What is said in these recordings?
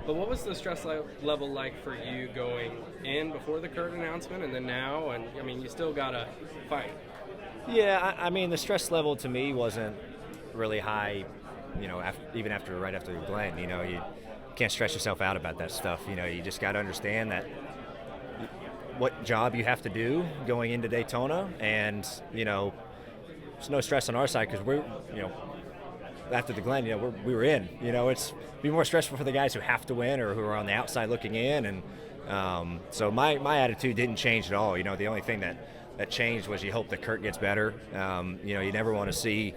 But what was the stress level like for you going in before the Kurt announcement and then now? And I mean, you still got to fight. Yeah, I mean, the stress level to me wasn't really high, even right after Glenn. You can't stress yourself out about that stuff. You just got to understand that what job you have to do going into Daytona, and there's no stress on our side because after the Glen, we were in. It's be more stressful for the guys who have to win or who are on the outside looking in, and so my attitude didn't change at all. The only thing that changed was you hope that Kurt gets better. You never want to see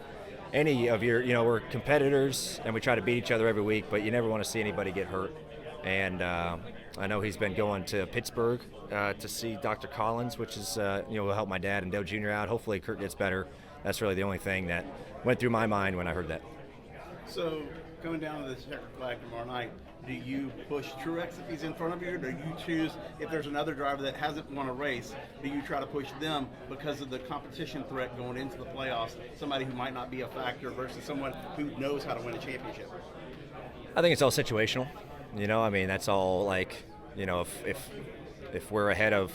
any of we're competitors and we try to beat each other every week, but you never want to see anybody get hurt. And I know he's been going to Pittsburgh to see Dr. Collins, which is will help my dad and Dale Jr. out. Hopefully Kurt gets better. That's really the only thing that went through my mind when I heard that. So, coming down to the checkered flag tomorrow night, do you push Truex if he's in front of you, or do you choose, if there's another driver that hasn't won a race, do you try to push them because of the competition threat going into the playoffs, somebody who might not be a factor versus someone who knows how to win a championship? I think it's all situational. I mean, that's all like, if we're ahead of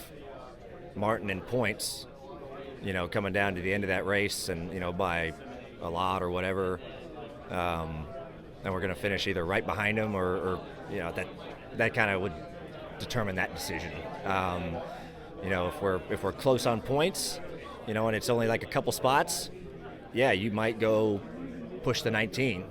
Martin in points, coming down to the end of that race and, by a lot or whatever, then we're going to finish either right behind him or that kind of would determine that decision. If we're close on points, and it's only like a couple spots, yeah, you might go push the 19,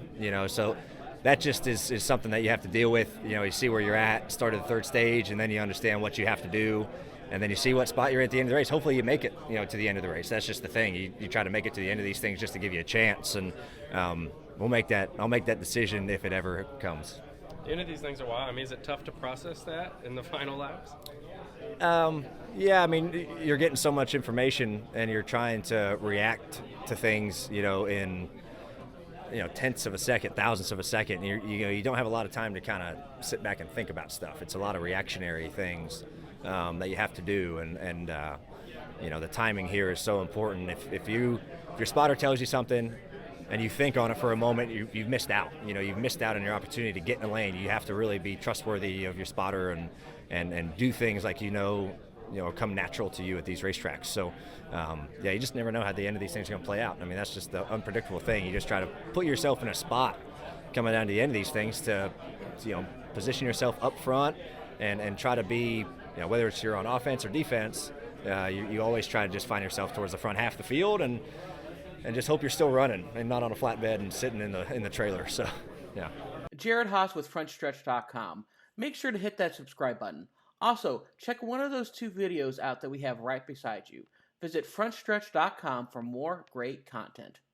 so that just is something that you have to deal with. You see where you're at, start of the third stage, and then you understand what you have to do, and then you see what spot you're at the end of the race. Hopefully you make it, to the end of the race. That's just the thing. You try to make it to the end of these things just to give you a chance, and I'll make that decision if it ever comes. The end of these things are wild. I mean, is it tough to process that in the final laps? Yeah, I mean, you're getting so much information, and you're trying to react to things, in tenths of a second, thousandths of a second. You don't have a lot of time to kind of sit back and think about stuff. It's a lot of reactionary things that you have to do, and the timing here is so important. If your spotter tells you something and you think on it for a moment, you've missed out. You've missed out on your opportunity to get in the lane. You have to really be trustworthy of your spotter and do things like come natural to you at these racetracks. So, you just never know how the end of these things are going to play out. I mean, that's just the unpredictable thing. You just try to put yourself in a spot coming down to the end of these things to position yourself up front and try to be, whether it's you're on offense or defense, you always try to just find yourself towards the front half of the field and just hope you're still running and not on a flatbed and sitting in the trailer. So, yeah. Jared Haas with Frontstretch.com. Make sure to hit that subscribe button. Also, check one of those two videos out that we have right beside you. Visit Frontstretch.com for more great content.